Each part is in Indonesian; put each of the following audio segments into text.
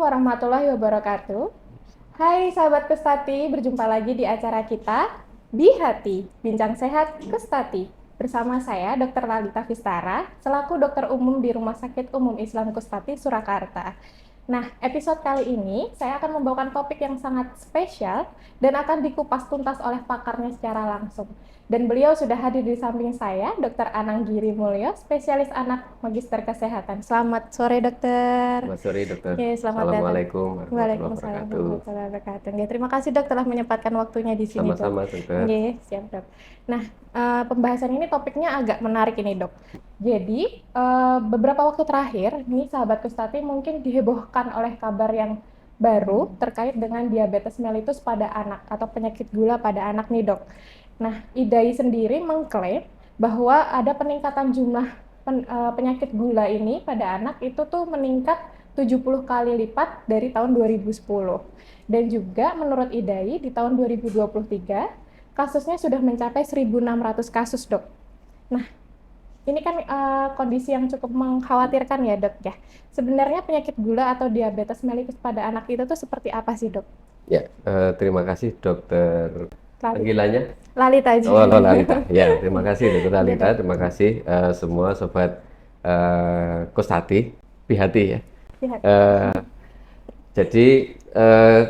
warahmatullahi wabarakatuh. Hai sahabat Kustati, berjumpa lagi di acara kita Di Hati, Bincang Sehat Kustati. Bersama saya Dr. Lalita Vistara, selaku dokter umum di Rumah Sakit Umum Islam Kustati, Surakarta. Nah, episode kali ini saya akan membawakan topik yang sangat spesial dan akan dikupas tuntas oleh pakarnya secara langsung. Dan beliau sudah hadir di samping saya, Dr. Anang Giri Mulyo, spesialis anak Magister Kesehatan. Selamat sore, dokter. Selamat sore, dokter. Oke, selamat datang. Assalamualaikum warahmatullahi Waalaikumsalam wabarakatuh. warahmatullahi wabarakatuh. Oke, terima kasih dok telah menyempatkan waktunya di sini, dok. Sama-sama, dokter. Oke, siap dok. Nah, pembahasan ini topiknya agak menarik ini, dok. Jadi, beberapa waktu terakhir, nih sahabat Kustati mungkin dihebohkan oleh kabar yang baru terkait dengan diabetes mellitus pada anak atau penyakit gula pada anak nih, dok. Nah, IDAI sendiri mengklaim bahwa ada peningkatan jumlah penyakit gula ini pada anak itu tuh meningkat 70 kali lipat dari tahun 2010. Dan juga menurut IDAI di tahun 2023 kasusnya sudah mencapai 1.600 kasus, dok. Nah, ini kan kondisi yang cukup mengkhawatirkan ya, dok ya. Sebenarnya penyakit gula atau diabetes mellitus pada anak itu tuh seperti apa sih, dok? Ya, terima kasih, dokter. Panggilannya? Lalita aja. Oh, Lalita. Ya, terima kasih, dokter Lalita. Terima kasih semua sobat Kustati, Di Hati ya. Jadi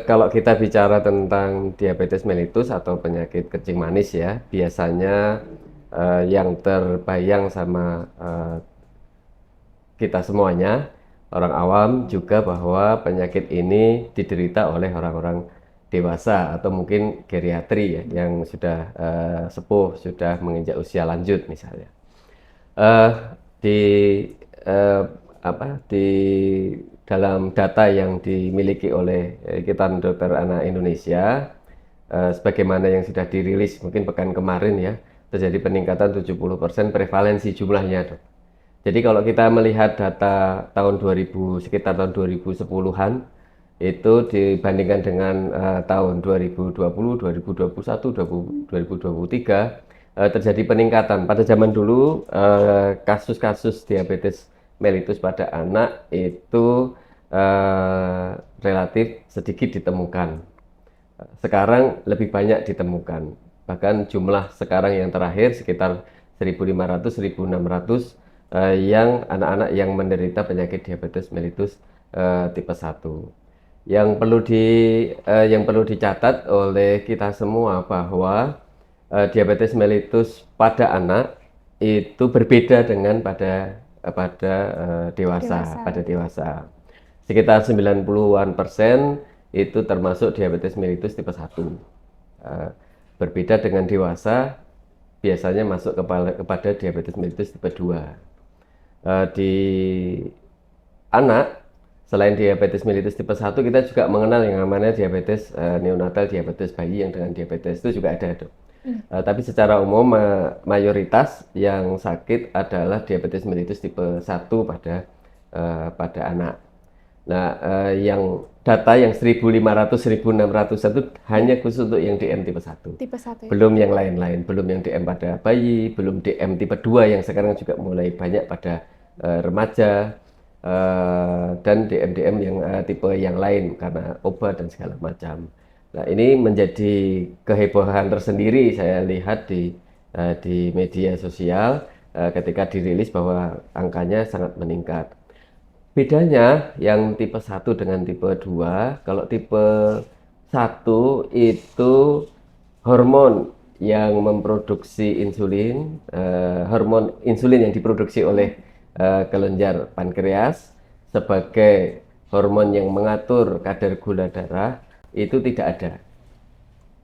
kalau kita bicara tentang diabetes mellitus atau penyakit kencing manis ya, biasanya yang terbayang sama kita semuanya, orang awam juga, bahwa penyakit ini diderita oleh orang-orang dewasa atau mungkin geriatri ya, yang sudah sepuh, sudah menginjak usia lanjut misalnya. Di dalam data yang dimiliki oleh Ikatan Dokter Anak Indonesia, sebagaimana yang sudah dirilis mungkin pekan kemarin ya, terjadi peningkatan 70% prevalensi jumlahnya, dok. Jadi kalau kita melihat data tahun 2000, sekitar tahun 2010-an, itu dibandingkan dengan tahun 2020, 2021, 2023, terjadi peningkatan. Pada zaman dulu kasus-kasus diabetes mellitus pada anak itu relatif sedikit ditemukan. Sekarang lebih banyak ditemukan. Bahkan jumlah sekarang yang terakhir sekitar 1.500-1.600 yang anak-anak yang menderita penyakit diabetes mellitus tipe 1. Yang perlu dicatat oleh kita semua bahwa diabetes mellitus pada anak itu berbeda dengan pada dewasa. Sekitar 90-an% itu termasuk diabetes mellitus tipe 1. Berbeda dengan dewasa, biasanya masuk kepada diabetes mellitus tipe 2. Di anak, selain diabetes mellitus tipe 1, kita juga mengenal yang namanya diabetes neonatal, diabetes bayi yang dengan diabetes itu juga ada, dok. Tapi secara umum mayoritas yang sakit adalah diabetes mellitus tipe 1 pada anak. Nah, yang data yang 1.500-1.600 itu hanya khusus untuk yang DM tipe 1. Tipe 1 ya? Belum yang lain-lain, belum yang DM pada bayi, belum DM tipe 2 yang sekarang juga mulai banyak pada remaja, dan DM yang tipe yang lain karena obat dan segala macam. Nah, ini menjadi kehebohan tersendiri saya lihat di media sosial ketika dirilis bahwa angkanya sangat meningkat. Bedanya yang tipe 1 dengan tipe 2, kalau tipe 1 itu hormon yang memproduksi insulin, hormon insulin yang diproduksi oleh kelenjar pankreas sebagai hormon yang mengatur kadar gula darah, itu tidak ada.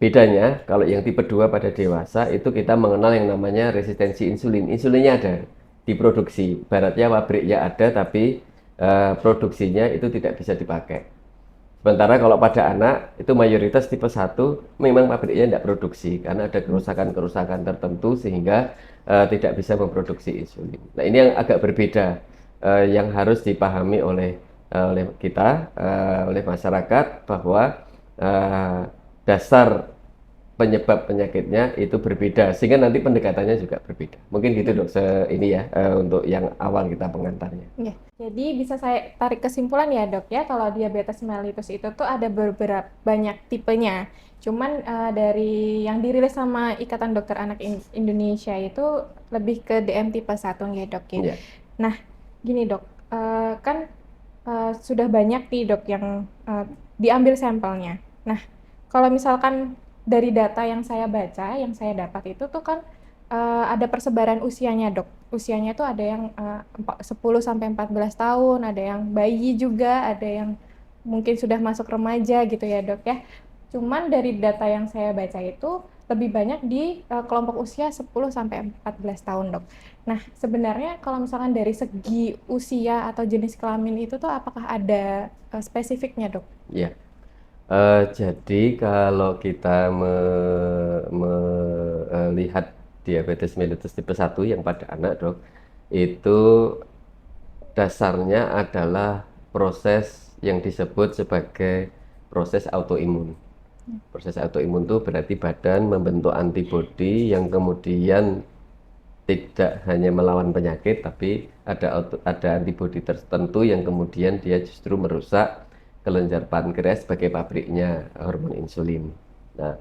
Bedanya kalau yang tipe 2 pada dewasa itu kita mengenal yang namanya resistensi insulin. Insulinnya ada, diproduksi, baratnya pabriknya ada, tapi produksinya itu tidak bisa dipakai. Sementara kalau pada anak itu mayoritas tipe 1 memang pabriknya tidak produksi karena ada kerusakan-kerusakan tertentu sehingga tidak bisa memproduksi insulin. Nah, ini yang agak berbeda, yang harus dipahami oleh kita, oleh masyarakat, bahwa dasar penyebab penyakitnya itu berbeda, sehingga nanti pendekatannya juga berbeda. Mungkin gitu dok, ini ya untuk yang awal kita pengantarnya. Ya. Jadi bisa saya tarik kesimpulan ya dok ya, kalau diabetes mellitus itu tuh ada beberapa banyak tipenya. Cuman dari yang dirilis sama Ikatan Dokter Anak Indonesia itu lebih ke DM tipe 1 ya dok ya. Iya. Nah gini dok, kan sudah banyak nih dok yang diambil sampelnya. Nah kalau misalkan dari data yang saya baca, yang saya dapat itu tuh kan ada persebaran usianya dok. Usianya tuh ada yang 10 sampai 14 tahun, ada yang bayi juga, ada yang mungkin sudah masuk remaja gitu ya dok ya. Cuman dari data yang saya baca itu lebih banyak di kelompok usia 10 sampai 14 tahun dok. Nah sebenarnya kalau misalkan dari segi usia atau jenis kelamin itu tuh apakah ada spesifiknya dok? Ya. Jadi kalau kita melihat diabetes mellitus tipe 1 yang pada anak dok, itu dasarnya adalah proses yang disebut sebagai proses autoimun. Proses autoimun itu berarti badan membentuk antibodi yang kemudian tidak hanya melawan penyakit, tapi ada antibodi tertentu yang kemudian dia justru merusak kelenjar pankreas sebagai pabriknya hormon insulin. Nah,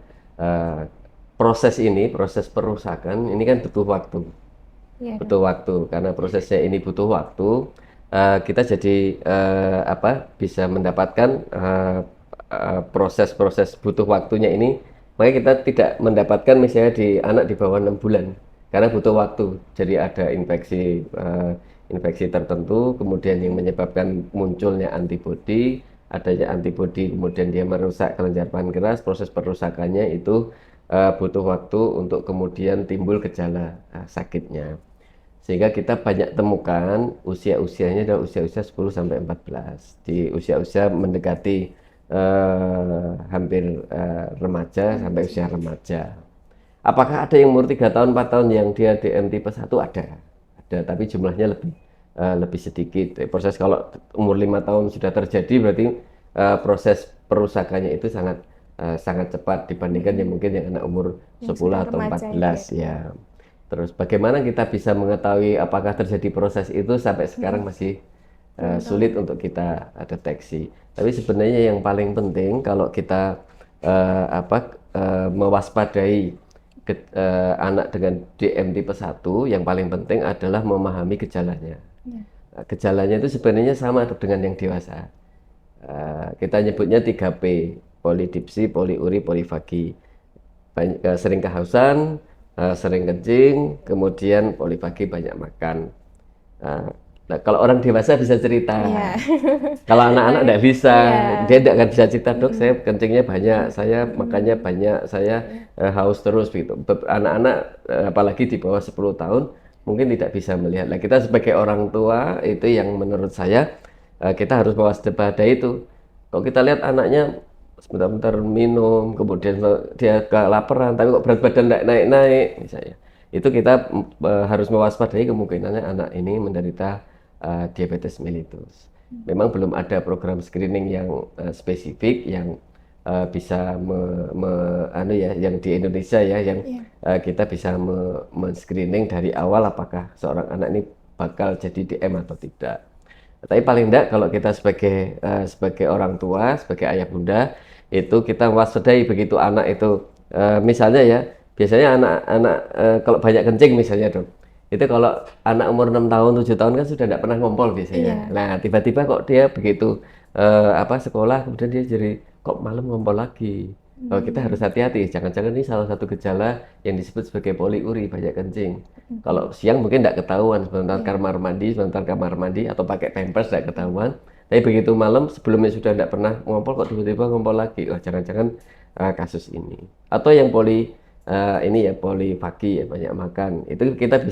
proses perusakan ini kan butuh waktu. Iya, dok. Butuh waktu, karena prosesnya ini butuh waktu, kita jadi bisa mendapatkan proses-proses butuh waktunya ini, makanya kita tidak mendapatkan misalnya di anak di bawah 6 bulan, karena butuh waktu. Jadi ada infeksi tertentu, kemudian yang menyebabkan munculnya antibodi, adanya antibodi, kemudian dia merusak kelenjar pankreas, proses perusakannya itu butuh waktu untuk kemudian timbul gejala sakitnya. Sehingga kita banyak temukan usia-usianya adalah usia-usia 10 sampai 14. Di usia-usia mendekati hampir remaja sampai usia remaja. Apakah ada yang umur 3 tahun, 4 tahun yang dia DM tipe 1? Ada, tapi jumlahnya lebih sedikit. Proses kalau umur 5 tahun sudah terjadi, berarti proses perusakannya itu sangat cepat dibandingkan yang mungkin yang anak umur 10 atau 14 ya. Terus bagaimana kita bisa mengetahui apakah terjadi proses itu, sampai sekarang masih sulit untuk kita deteksi. Tapi sebenarnya yang paling penting kalau kita mewaspadai anak dengan DM tipe 1, yang paling penting adalah memahami gejalanya. Gejalanya itu sebenarnya sama dengan yang dewasa. Kita nyebutnya 3P, polidipsi, poliuri, polifagi. Sering kehausan, sering kencing, kemudian polifagi, banyak makan. Nah, kalau orang dewasa bisa cerita. Kalau anak-anak tidak bisa, dia tidak akan bisa cerita, dok saya kencingnya banyak, saya makannya banyak, saya haus terus begitu. Anak-anak apalagi di bawah 10 tahun mungkin tidak bisa melihat. Nah, kita sebagai orang tua itu yang menurut saya kita harus mewaspadai itu. Kalau kita lihat anaknya sebentar-bentar minum, kemudian dia kelaparan, tapi kok berat badan naik-naik misalnya, itu kita harus mewaspadai kemungkinannya anak ini menderita diabetes mellitus. Memang belum ada program screening yang spesifik yang bisa yang di Indonesia ya, yang kita bisa men-screening dari awal apakah seorang anak ini bakal jadi DM atau tidak. Tapi paling tidak kalau kita sebagai orang tua, sebagai ayah bunda, itu kita waspadai begitu anak itu misalnya ya, biasanya anak-anak kalau banyak kencing misalnya dok, itu kalau anak umur 6 tahun, 7 tahun kan sudah tidak pernah ngompol biasanya. Nah tiba-tiba kok dia begitu sekolah, kemudian dia jadi kok malam ngompol lagi. Kita harus hati-hati, jangan-jangan ini salah satu gejala yang disebut sebagai poliuri, banyak kencing. Kalau siang mungkin tidak ketahuan, sebentar kamar mandi atau pakai pampers tidak ketahuan. Tapi begitu malam sebelumnya sudah tidak pernah ngompol, kok tiba-tiba ngompol lagi. Oh, jangan-jangan kasus ini. Atau yang polifagi ya, banyak makan. Itu kita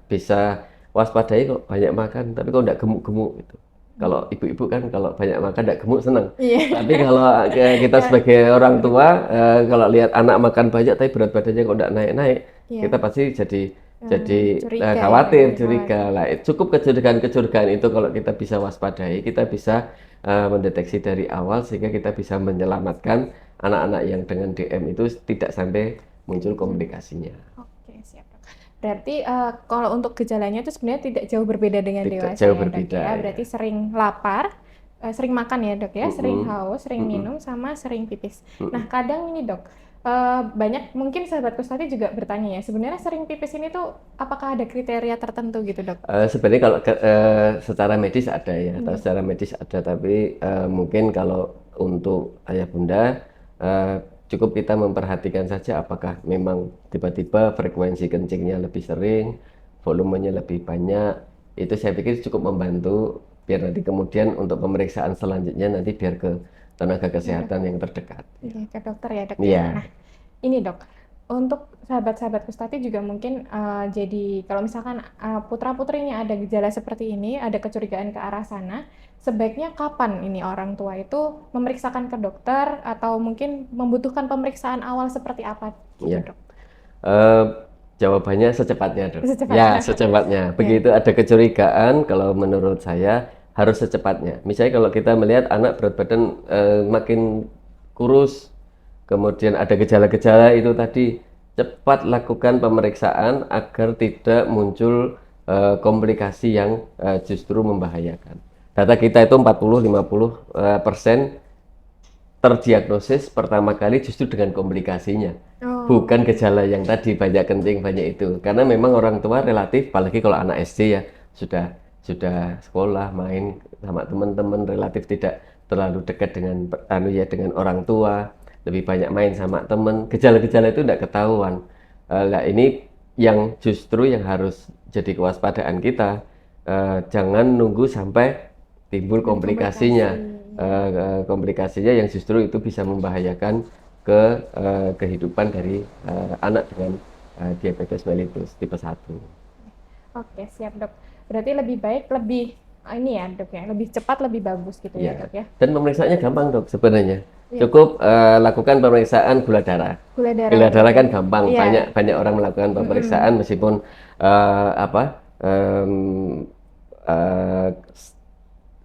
bisa waspadai kok banyak makan, tapi kok tidak gemuk-gemuk gitu. Kalau ibu-ibu kan kalau banyak makan tidak gemuk senang. Tapi kalau kita sebagai orang tua, kalau lihat anak makan banyak tapi berat badannya kok tidak naik-naik, kita pasti jadi khawatir, curiga. Lah, cukup kecurigaan itu kalau kita bisa waspadai, kita bisa mendeteksi dari awal sehingga kita bisa menyelamatkan anak-anak yang dengan DM itu tidak sampai muncul komplikasinya. Oke, siap dok. Berarti kalau untuk gejalanya itu sebenarnya tidak jauh berbeda dengan Tidak dewasa jauh ya dok berbeda, ya. ya. Berarti sering lapar, sering makan ya dok ya, sering Mm-mm. haus, sering Mm-mm. minum, sama sering pipis. Mm-mm. Nah kadang ini dok, banyak mungkin sahabat Kustati juga bertanya ya, sebenarnya sering pipis ini tuh apakah ada kriteria tertentu gitu dok? Sebenarnya kalau secara medis ada ya, atau secara medis ada, tapi mungkin kalau untuk ayah bunda cukup kita memperhatikan saja apakah memang tiba-tiba frekuensi kencingnya lebih sering, volumenya lebih banyak, itu saya pikir cukup membantu biar nanti kemudian untuk pemeriksaan selanjutnya nanti biar ke tenaga kesehatan yang terdekat. Iya, ke dokter ya dok ya. Iya. Nah ini dok, untuk sahabat-sahabat Kustati juga mungkin jadi kalau misalkan putra-putrinya ada gejala seperti ini, ada kecurigaan ke arah sana, sebaiknya kapan ini orang tua itu memeriksakan ke dokter atau mungkin membutuhkan pemeriksaan awal seperti apa gitu Iya. dok? Jawabannya secepatnya dok. Secepatnya. Ya, secepatnya. Begitu ada kecurigaan, kalau menurut saya harus secepatnya. Misalnya kalau kita melihat anak berat badan makin kurus, kemudian ada gejala-gejala itu tadi, cepat lakukan pemeriksaan agar tidak muncul komplikasi yang justru membahayakan. Data kita itu 40-50% terdiagnosis pertama kali justru dengan komplikasinya, bukan gejala yang tadi banyak kencing banyak itu, karena memang orang tua relatif, apalagi kalau anak SD ya sudah sekolah main sama teman-teman, relatif tidak terlalu dekat dengan dengan orang tua, lebih banyak main sama teman, gejala-gejala itu tidak ketahuan. Nah ini yang justru yang harus jadi kewaspadaan kita, jangan nunggu sampai timbul komplikasinya. Komplikasinya yang justru itu bisa membahayakan ke kehidupan dari anak dengan diabetes mellitus tipe 1. Oke, siap dok. Berarti lebih baik ini ya dok ya, lebih cepat lebih bagus gitu ya dok ya. Dan pemeriksaannya gampang dok sebenarnya. Cukup lakukan pemeriksaan gula darah. Gula darah kan gampang, banyak orang melakukan pemeriksaan meskipun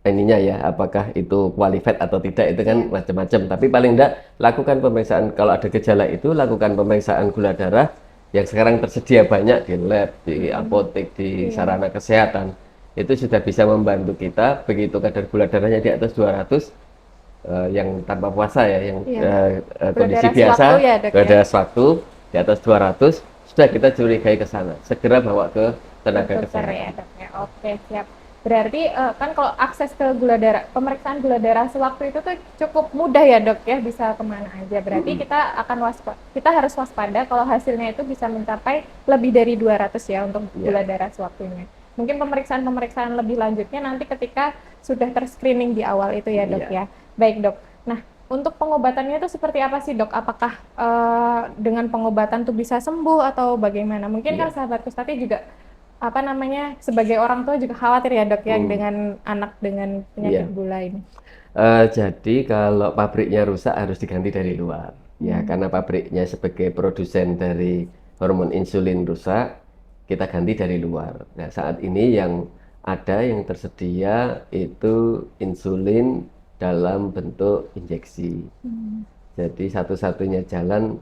ininya ya, apakah itu qualified atau tidak itu kan macam-macam, tapi paling enggak lakukan pemeriksaan. Kalau ada gejala itu lakukan pemeriksaan gula darah yang sekarang tersedia banyak di lab, di apotek, di sarana kesehatan, itu sudah bisa membantu kita. Begitu kadar gula darahnya di atas 200, yang tanpa puasa ya, yang kondisi biasa, gula darah sewaktu di atas 200, sudah kita curigai ke sana, segera bawa ke tenaga kesehatan ya, dok, ya. Oke, siap. Berarti kan kalau akses ke pemeriksaan gula darah sewaktu itu tuh cukup mudah ya dok ya, bisa kemana aja. Berarti kita harus waspada kalau hasilnya itu bisa mencapai lebih dari 200 ya untuk gula darah sewaktunya. Mungkin pemeriksaan lebih lanjutnya nanti ketika sudah terscreening di awal itu ya dok ya. Baik dok. Nah untuk pengobatannya itu seperti apa sih dok? Apakah dengan pengobatan tuh bisa sembuh atau bagaimana? Mungkin kan sahabat Kustati juga sebagai orang tua juga khawatir ya dok ya dengan anak dengan penyakit gula ini. Jadi kalau pabriknya rusak harus diganti dari luar ya, karena pabriknya sebagai produsen dari hormon insulin rusak, kita ganti dari luar. Nah saat ini yang ada yang tersedia itu insulin dalam bentuk injeksi. Jadi satu-satunya jalan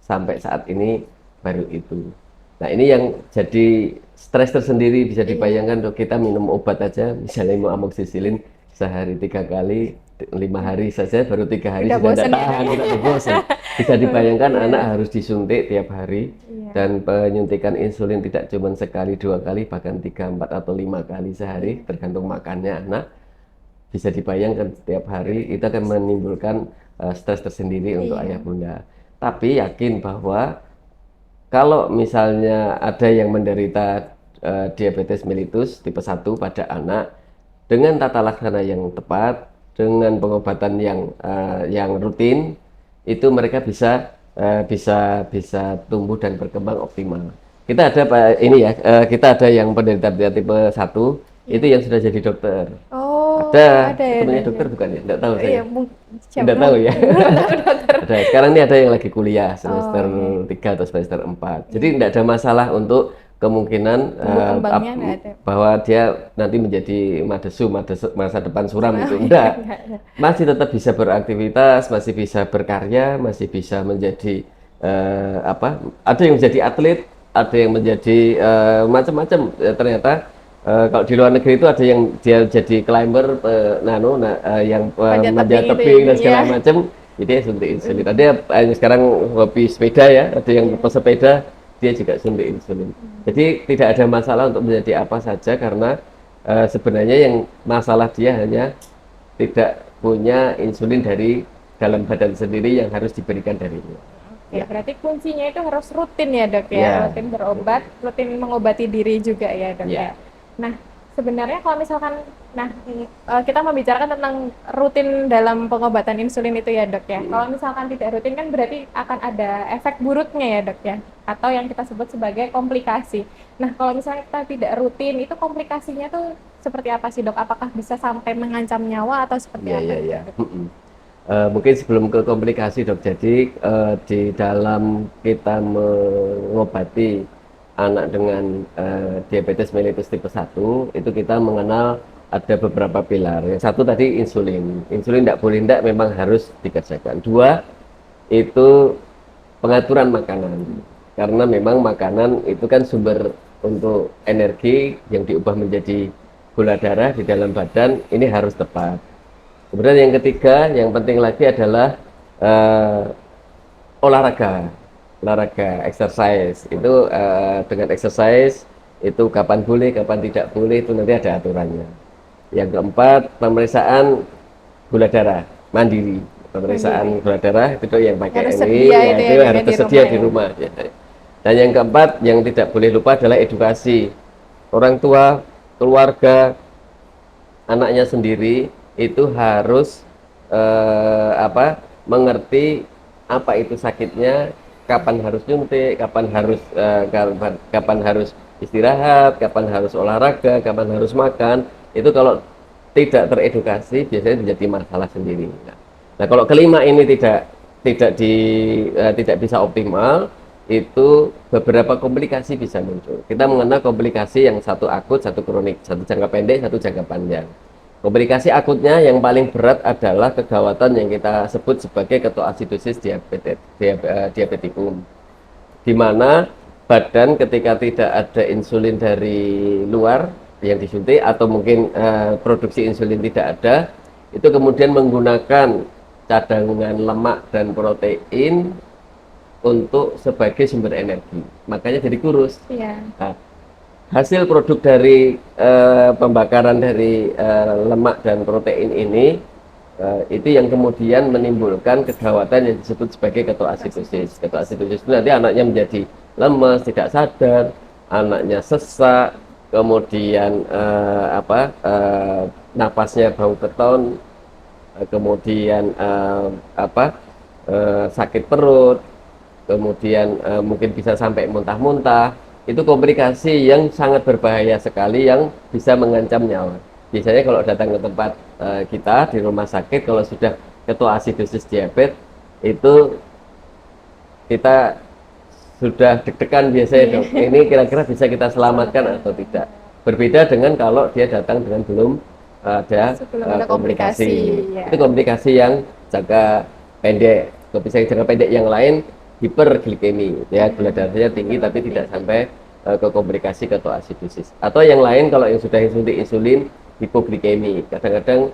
sampai saat ini baru itu. Nah ini yang jadi stres tersendiri, bisa dibayangkan dok, kita minum obat aja, misalnya mau amoxicillin sehari 3 kali, 5 hari saja, baru 3 hari sudah tidak tahan, kita bosan. Bisa dibayangkan anak harus disuntik tiap hari, dan penyuntikan insulin tidak cuma sekali 2 kali, bahkan 3, 4 atau 5 kali sehari, tergantung makannya anak. Bisa dibayangkan setiap hari itu akan menimbulkan stres tersendiri untuk ayah bunda. Tapi yakin bahwa kalau misalnya ada yang menderita diabetes mellitus tipe 1 pada anak, dengan tata laksana yang tepat, dengan pengobatan yang rutin, itu mereka bisa tumbuh dan berkembang optimal. Kita ada kita ada yang penderita tipe 1 itu yang sudah jadi dokter. Ada temannya dokter bukan ya? Enggak tahu saya. Enggak tahu ya. Sekarang ini ada yang lagi kuliah semester 3 atau semester 4. Jadi enggak ada masalah untuk kemungkinan Tumbuh kembangnya nggak ada. bahwa dia nanti menjadi masa depan suram itu Nggak enggak. ada. Masih tetap bisa beraktivitas, masih bisa berkarya, masih bisa menjadi ada yang menjadi atlet, ada yang menjadi macam-macam. Ternyata kalau di luar negeri itu ada yang dia jadi climber, yang Panjat manjat tebing itu ya. tebing dan segala Iya. macam, jadi dia suntik insulin. Ada yang sekarang hobi sepeda ya, ada yang Iya. pesepeda, dia juga suntik insulin. Jadi tidak ada masalah untuk menjadi apa saja karena sebenarnya yang masalah dia hanya tidak punya insulin dari dalam badan sendiri yang harus diberikan dari luar. Oke, Ya, berarti kuncinya itu harus rutin ya dok ya, ya, rutin berobat, rutin mengobati diri juga ya dok ya. ya, Nah, sebenarnya kalau misalkan, kita membicarakan tentang rutin dalam pengobatan insulin itu ya dok ya. Kalau misalkan tidak rutin kan berarti akan ada efek buruknya ya dok ya, atau yang kita sebut sebagai komplikasi. Nah, kalau misalnya kita tidak rutin, itu komplikasinya tuh seperti apa sih dok? Apakah bisa sampai mengancam nyawa atau seperti ya, apa ya, gitu ya. dok? Mungkin sebelum ke komplikasi dok, jadi di dalam kita mengobati anak dengan diabetes mellitus tipe 1 itu kita mengenal ada beberapa pilar. Yang satu tadi insulin. Insulin tidak boleh tidak memang harus dikerjakan. Dua itu pengaturan makanan. Karena memang makanan itu kan sumber untuk energi yang diubah menjadi gula darah di dalam badan ini harus tepat. Kemudian yang ketiga, yang penting lagi adalah eh, olahraga, olahraga, exercise. Itu dengan exercise itu kapan boleh, kapan tidak boleh itu nanti ada aturannya. Yang keempat, pemeriksaan gula darah mandiri. Pemeriksaan Mandiri. gula darah itu yang pakai Harus ini, sedia ya itu ya itu dok ya harus di tersedia rumah di ya. rumah. Ya. Dan yang keempat, yang tidak boleh lupa adalah edukasi. Orang tua, keluarga, anaknya sendiri itu harus mengerti apa itu sakitnya, kapan harus nyuntik, kapan harus istirahat, kapan harus olahraga, kapan harus makan. Itu kalau tidak teredukasi biasanya menjadi masalah sendiri. Nah, kalau kelima ini tidak bisa optimal, itu beberapa komplikasi bisa muncul. Kita mengenal komplikasi yang satu akut, satu kronik, satu jangka pendek, satu jangka panjang. Komplikasi akutnya yang paling berat adalah kegawatan yang kita sebut sebagai ketoasidosis diabetikum, di mana badan ketika tidak ada insulin dari luar yang disuntik atau mungkin produksi insulin tidak ada, itu kemudian menggunakan cadangan lemak dan protein untuk sebagai sumber energi, makanya jadi kurus. Iya. Nah, hasil produk dari pembakaran dari lemak dan protein ini itu yang kemudian menimbulkan kegawatan yang disebut sebagai ketoasidosis. Ketoasidosis itu nanti anaknya menjadi lemas, tidak sadar, anaknya sesak, kemudian napasnya bau keton, kemudian sakit perut, kemudian mungkin bisa sampai muntah-muntah. Itu komplikasi yang sangat berbahaya sekali yang bisa mengancam nyawa. Biasanya kalau datang ke tempat kita di rumah sakit, kalau sudah ketoasidosis diabetes itu kita sudah deg-degan biasanya dok. Ini kira-kira bisa kita selamatkan atau tidak. Berbeda dengan kalau dia datang dengan belum ada Sebelum ada komplikasi. ya. Itu komplikasi yang jangka pendek. Komplikasi jangka pendek yang lain hiperglikemi, ya gula darahnya tinggi tapi tidak sampai ke komplikasi ketoasidosis. Atau yang lain kalau yang sudah suntik insulin hipoglikemi, kadang-kadang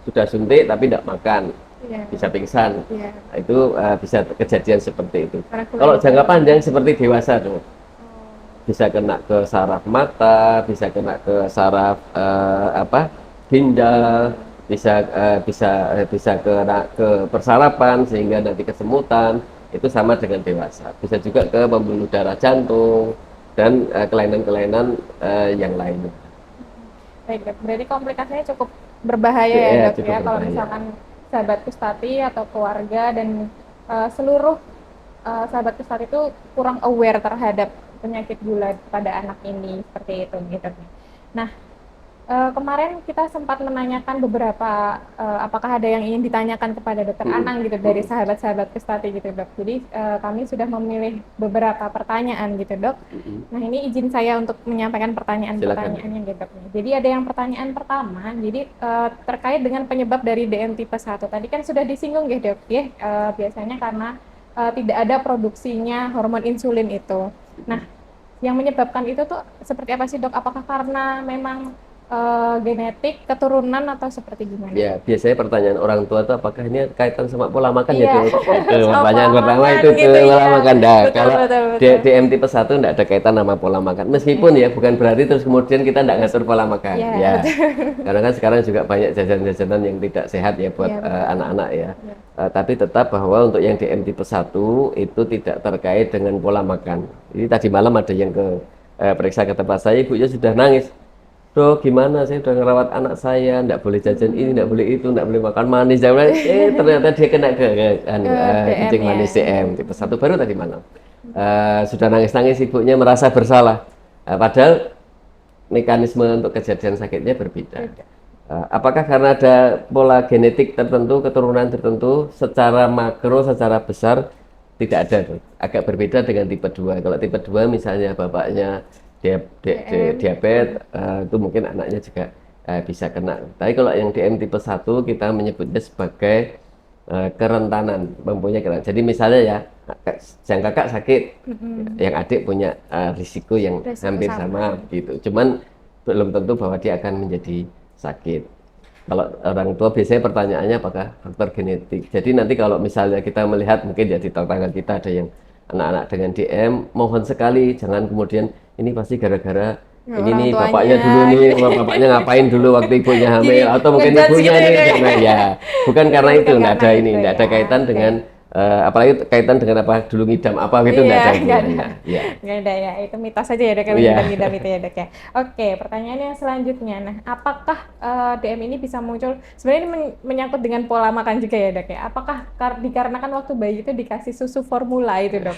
sudah suntik tapi tidak makan, Iya. bisa pingsan. Iya. Nah, itu bisa kejadian seperti itu. Karena Kalau gulanya jangka terlalu panjang tinggi. seperti dewasa tuh, bisa kena ke saraf mata, bisa kena ke saraf ginjal, bisa kena ke persarapan sehingga nanti kesemutan. Itu sama dengan dewasa. Bisa juga ke pembuluh darah jantung dan kelainan-kelainan yang lainnya. Baik, Dok. Berarti komplikasinya cukup berbahaya ya, Ya, Dok cukup ya. Kalau berbahaya. misalkan sahabat Kustati atau keluarga dan seluruh sahabat Kustati itu kurang aware terhadap penyakit gula pada anak ini seperti itu gitu. Nah, kemarin kita sempat menanyakan beberapa apakah ada yang ingin ditanyakan kepada Dokter Anang gitu dari sahabat-sahabat Kustati gitu Dok. Jadi kami sudah memilih beberapa pertanyaan gitu Dok. Nah ini izin saya untuk menyampaikan pertanyaan-pertanyaannya gitu Dok. Jadi ada yang pertanyaan pertama, jadi terkait dengan penyebab dari DM tipe 1. Tadi kan sudah disinggung ya Dok ya, biasanya karena tidak ada produksinya hormon insulin itu. Nah, yang menyebabkan itu tuh seperti apa sih Dok? Apakah karena memang genetik, keturunan atau seperti gimana? Ya, biasanya pertanyaan orang tua itu apakah ini kaitan sama pola makan ya, Iya. Dok? Sama Pertanyaan pola pertama makan itu gitu pola ya. makan. Nah, Betul, kalau betul, betul. DM tipe 1 tidak ada kaitan sama pola makan. Meskipun ya, bukan berarti terus kemudian kita tidak ngatur pola makan. Iya, Ya, betul. karena kan sekarang juga banyak jajanan-jajanan yang tidak sehat ya buat Iya, betul. anak-anak ya. Iya. Tapi tetap bahwa untuk yang DM tipe 1 itu tidak terkait dengan pola makan. Jadi tadi malam ada yang periksa ke tempat saya, ibunya sudah nangis. Dok, gimana saya udah ngerawat anak saya, enggak boleh jajan ini, enggak boleh itu, enggak boleh makan manis, ternyata dia kena kencing DM ya. manis DM tipe 1 baru tadi malam. Sudah nangis-nangis, ibunya merasa bersalah. Padahal mekanisme untuk kejadian sakitnya berbeda. Apakah karena ada pola genetik tertentu, keturunan tertentu, secara makro, secara besar tidak ada, Dok. Agak berbeda dengan tipe 2. Kalau tipe 2 misalnya bapaknya diabetes, itu mungkin anaknya juga bisa kena. Tapi kalau yang DM tipe 1 kita menyebutnya sebagai kerentanan, mempunyai kerentanan. Jadi misalnya ya, yang kakak sakit, yang adik punya risiko yang Risiko hampir sama gitu. Cuman belum tentu bahwa dia akan menjadi sakit. Kalau orang tua biasanya pertanyaannya apakah faktor genetik. Jadi nanti kalau misalnya kita melihat mungkin ya di tetangga kita ada yang anak-anak dengan DM, mohon sekali jangan kemudian ini pasti gara-gara ini nih bapaknya dulu nih, bapaknya ngapain dulu waktu ibunya hamil, atau mungkin ibunya nih karena ya bukan karena itu, nggak ada ini, nggak ada kaitan dengan apalagi kaitan dengan apa dulu ngidam apa gitu, nggak ada hubungannya. Nggak ada ya, itu mitos saja ya Dok, ngidam-ngidam itu ya Dok ya. Oke, pertanyaan yang selanjutnya, nah apakah DM ini bisa muncul, sebenarnya ini menyangkut dengan pola makan juga ya Dok ya, apakah dikarenakan waktu bayi itu dikasih susu formula itu Dok?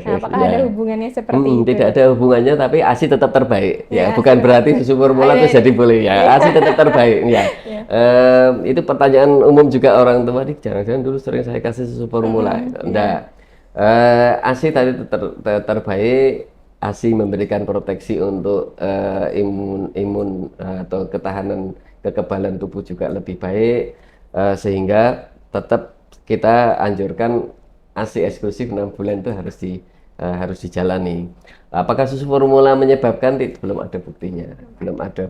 Nah, apakah ada hubungannya seperti itu? Tidak ada hubungannya, tapi ASI tetap terbaik ya, bukan berarti susu formula itu jadi boleh ya, ASI tetap terbaik ya. Itu pertanyaan umum juga orang tua, jangan-jangan dulu sering saya kasih susu formula. Enggak. ASI tadi terbaik, ASI memberikan proteksi untuk imun atau ketahanan kekebalan tubuh juga lebih baik, sehingga tetap kita anjurkan ASI eksklusif 6 bulan itu harus dijalani. Apakah susu formula menyebabkan? Belum ada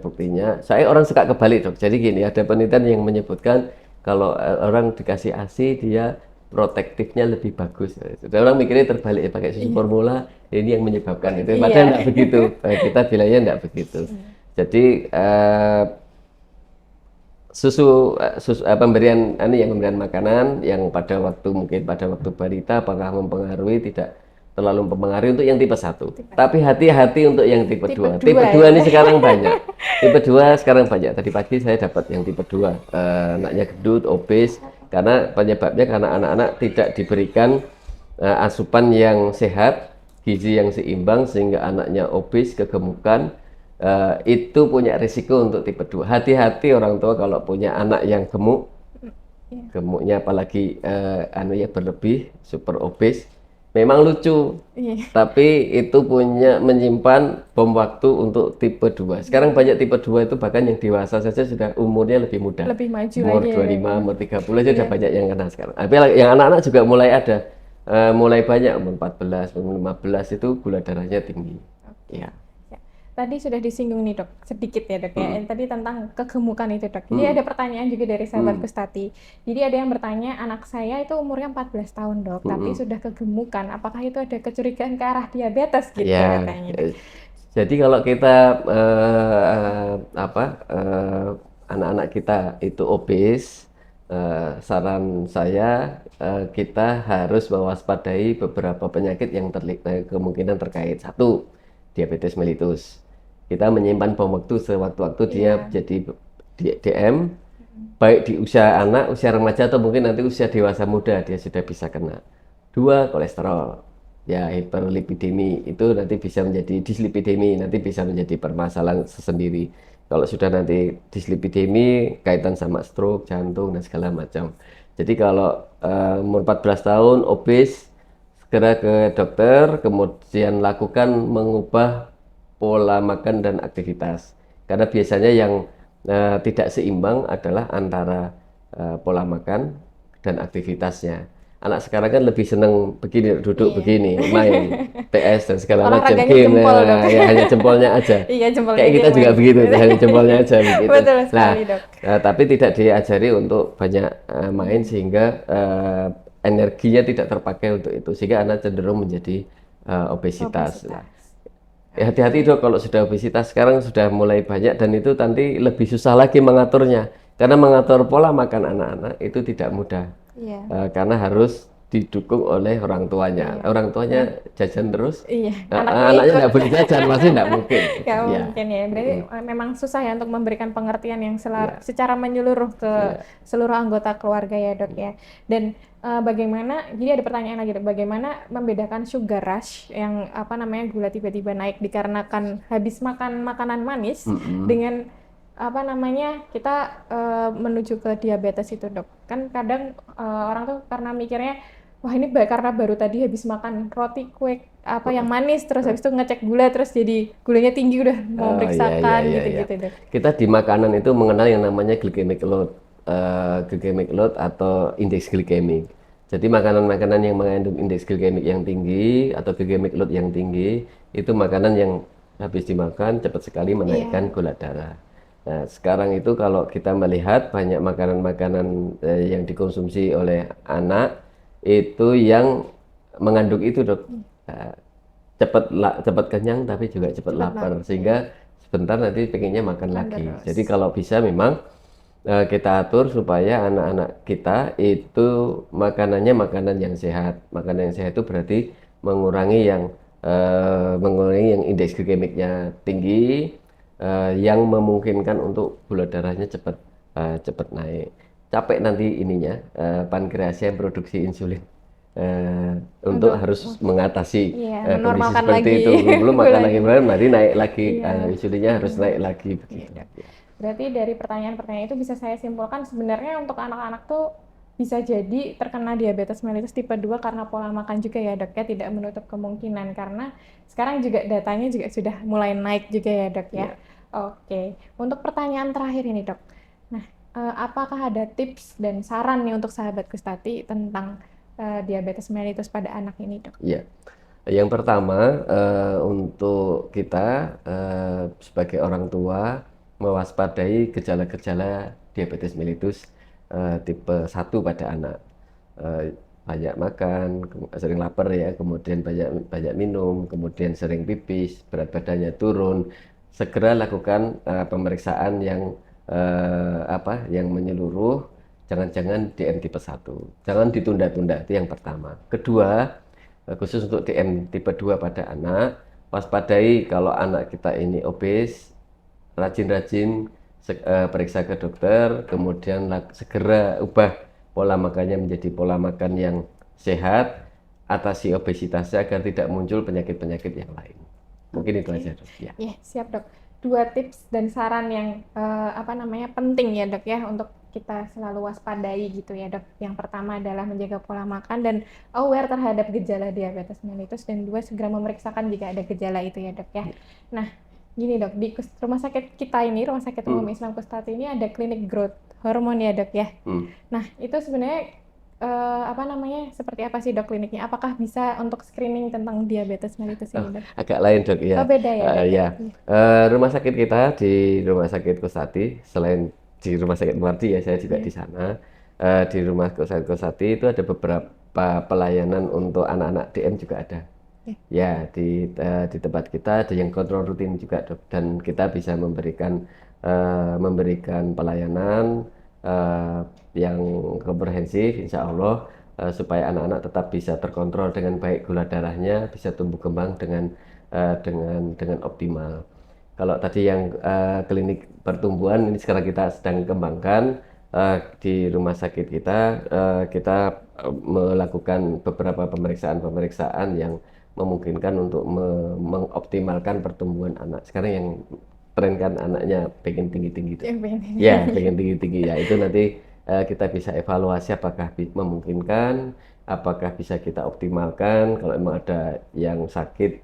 buktinya. Saya orang suka kebalik, Dok. Jadi gini, ada penelitian yang menyebutkan kalau orang dikasih ASI dia protektifnya lebih bagus. Orang mikirnya terbalik, pakai susu formula ini yang menyebabkan itu. Padahal enggak begitu. Kita bilangnya enggak begitu. Jadi pemberian pemberian makanan yang pada waktu balita apakah mempengaruhi? Tidak terlalu mempengaruhi untuk yang tipe 1. Tapi hati-hati untuk yang tipe 2. Tipe 2 ini sekarang banyak. Tipe 2 sekarang banyak. Tadi pagi saya dapat yang tipe 2. Anaknya gendut, obes, karena penyebabnya karena anak-anak tidak diberikan asupan yang sehat, gizi yang seimbang, sehingga anaknya obes, kegemukan. Itu punya risiko untuk tipe 2. Hati-hati orang tua kalau punya anak yang gemuknya apalagi berlebih, super obes. Memang lucu, tapi itu menyimpan bom waktu untuk tipe 2. Sekarang banyak tipe 2 itu bahkan yang dewasa saja sudah umurnya lebih muda. Lebih maju umur lagi. 25, umur 30 aja udah banyak yang kena sekarang. Tapi yang anak-anak juga mulai ada, mulai banyak, umur 14, umur 15 itu gula darahnya tinggi. Ya. Tadi sudah disinggung nih Dok, sedikit ya Dok ya, tadi tentang kegemukan itu Dok. Jadi ada pertanyaan juga dari sahabat Kustati. Jadi ada yang bertanya, anak saya itu umurnya 14 tahun Dok, tapi sudah kegemukan. Apakah itu ada kecurigaan ke arah diabetes gitu katanya Dok? Jadi kalau kita anak-anak kita itu obes, saran saya kita harus mewaspadai beberapa penyakit yang kemungkinan terkait. 1, diabetes mellitus. Kita menyimpan bom waktu sewaktu-waktu dia jadi DM, baik di usia anak, usia remaja, atau mungkin nanti usia dewasa muda dia sudah bisa kena. 2, kolesterol. ya hiperlipidemi itu nanti bisa menjadi dislipidemi, nanti bisa menjadi permasalahan sendiri. Kalau sudah nanti dislipidemi kaitan sama stroke, jantung dan segala macam. Jadi kalau umur 14 tahun obes, segera ke dokter, kemudian lakukan mengubah pola makan dan aktivitas. Karena biasanya yang tidak seimbang adalah antara pola makan dan aktivitasnya. Anak sekarang kan lebih seneng begini, duduk Iya. begini, main PS dan segala macam, Olahraganya game, jempol, Dok. ya hanya jempolnya aja. Iya, jempolnya Kayak kita game juga aja. begitu, hanya jempolnya aja begitu. Betul Nah, sekali, Dok. tapi tidak diajari untuk banyak main sehingga energinya tidak terpakai untuk itu, sehingga anak cenderung menjadi obesitas. Nah, Obesitas. ya, hati-hati dok kalau sudah obesitas sekarang sudah mulai banyak dan itu nanti lebih susah lagi mengaturnya karena mengatur pola makan anak-anak itu tidak mudah. Iya. Karena harus didukung oleh orang tuanya. Iya. Orang tuanya jajan terus, Iya, anaknya anaknya ikut. nggak boleh jajan, pasti nggak mungkin. Nggak Ya. mungkin ya. Berarti memang susah ya untuk memberikan pengertian yang Iya. secara menyeluruh ke Iya. seluruh anggota keluarga ya dok ya. Dan bagaimana, jadi ada pertanyaan lagi dok, bagaimana membedakan sugar rush yang apa namanya gula tiba-tiba naik dikarenakan habis makan makanan manis dengan apa namanya kita menuju ke diabetes itu dok. Kan kadang orang tuh karena mikirnya wah ini karena baru tadi habis makan roti kue apa yang manis terus habis itu ngecek gula terus jadi gulanya tinggi udah mau Oh, meriksakan iya. gitu-gitu dok. Kita di makanan itu mengenal yang namanya glycemic load atau indeks glikemik. Jadi makanan-makanan yang mengandung indeks glikemik yang tinggi atau glycemic load yang tinggi itu makanan yang habis dimakan cepat sekali menaikkan gula darah. Nah, sekarang itu kalau kita melihat banyak makanan-makanan yang dikonsumsi oleh anak itu yang mengandung itu dok. Cepat kenyang tapi juga cepat lapar sehingga sebentar nanti pengennya makan lagi. Terus. Jadi kalau bisa memang kita atur supaya anak-anak kita itu makanannya makanan yang sehat. Makanan yang sehat itu berarti mengurangi yang indeks glikemiknya tinggi, yang memungkinkan untuk gula darahnya cepat naik. Capek nanti ininya pankreasnya yang produksi insulin. Untuk harus mengatasi kondisi seperti lagi itu. Belum makan lagi, nanti naik lagi, Iya. insulinnya harus naik lagi begitu. Berarti dari pertanyaan-pertanyaan itu bisa saya simpulkan sebenarnya untuk anak-anak tuh bisa jadi terkena diabetes mellitus tipe 2 karena pola makan juga ya dok ya, tidak menutup kemungkinan karena sekarang juga datanya juga sudah mulai naik juga ya dok ya. Oke, untuk pertanyaan terakhir ini dok, nah apakah ada tips dan saran nih untuk sahabat Gustati tentang diabetes mellitus pada anak ini dok? Iya, yang pertama untuk kita sebagai orang tua mewaspadai gejala-gejala diabetes mellitus tipe 1 pada anak. Banyak makan, sering lapar ya, kemudian banyak minum, kemudian sering pipis, berat badannya turun. Segera lakukan pemeriksaan yang yang menyeluruh. Jangan-jangan DM tipe 1. Jangan ditunda-tunda, itu yang pertama. Kedua, khusus untuk DM tipe 2 pada anak, waspadai kalau anak kita ini obes, rajin-rajin periksa ke dokter, kemudian segera ubah pola makannya menjadi pola makan yang sehat, atasi obesitasnya agar tidak muncul penyakit-penyakit yang lain. Mungkin itu aja dok. Ya, siap dok. 2 tips dan saran yang penting ya dok ya untuk kita selalu waspadai gitu ya dok. Yang pertama adalah menjaga pola makan dan aware terhadap gejala diabetes mellitus, dan 2 segera memeriksakan jika ada gejala itu ya dok ya. Nah gini dok, di rumah sakit kita ini, Rumah Sakit Umum Islam Gustati ini ada klinik growth hormone ya dok ya. Nah itu sebenarnya seperti apa sih dok kliniknya? Apakah bisa untuk screening tentang diabetes mellitus ini dok? Agak lain dok ya. Oh beda ya dok? Ya. Rumah sakit kita di Rumah Sakit Gustati, selain di Rumah Sakit Muardi ya, saya juga di sana. Di Rumah Sakit Gustati itu ada beberapa pelayanan untuk anak-anak DM juga ada. Ya, di tempat kita ada yang kontrol rutin juga dok, dan kita bisa memberikan pelayanan yang komprehensif insya Allah, supaya anak-anak tetap bisa terkontrol dengan baik gula darahnya, bisa tumbuh kembang dengan optimal. Kalau tadi yang klinik pertumbuhan ini sekarang kita sedang kembangkan di rumah sakit kita, kita melakukan beberapa pemeriksaan yang memungkinkan untuk mengoptimalkan pertumbuhan anak. Sekarang yang tren kan anaknya pengen tinggi-tinggi tuh. Yang pengen ini. Ya, pengen tinggi-tinggi ya. Itu nanti kita bisa evaluasi apakah memungkinkan, apakah bisa kita optimalkan. Kalau memang ada yang sakit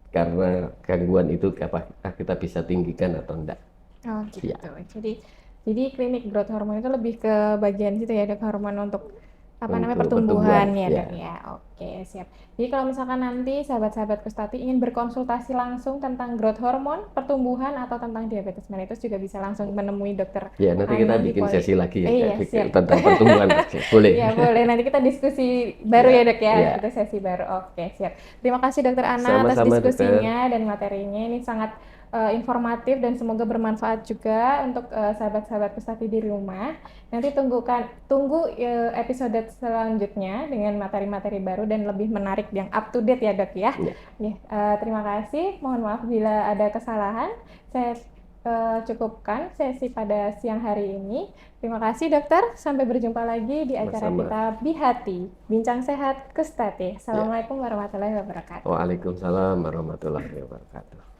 karena gangguan itu, apakah kita bisa tinggikan atau enggak. Oh Ya, gitu. Jadi klinik growth hormone itu lebih ke bagian situ ya dok, hormon untuk apa namanya untuk pertumbuhan pertumbuhan. ya Ya, dok ya. Oke siap. Jadi kalau misalkan nanti sahabat-sahabat Kustati ingin berkonsultasi langsung tentang growth hormone, pertumbuhan atau tentang diabetes mellitus juga bisa langsung menemui dokter ya nanti kita Ani di bikin poli. sesi lagi ya Iya siap. tentang pertumbuhan. Boleh. Ya boleh, nanti kita diskusi baru Ya, ya dok ya, ya. kita sesi baru. Oke siap. Terima kasih dokter Ana atas Sama-sama, dokter. diskusinya dan materinya, ini sangat informatif dan semoga bermanfaat juga untuk sahabat-sahabat Kustati di rumah. Nanti tunggu episode selanjutnya dengan materi-materi baru dan lebih menarik yang up to date ya dok ya. Ya. Ya, terima kasih, mohon maaf bila ada kesalahan. Saya cukupkan sesi pada siang hari ini. Terima kasih dokter, sampai berjumpa lagi di acara Sama-sama. kita Bihati, Bincang Sehat Kustati. Assalamualaikum warahmatullahi wabarakatuh. Waalaikumsalam warahmatullahi wabarakatuh.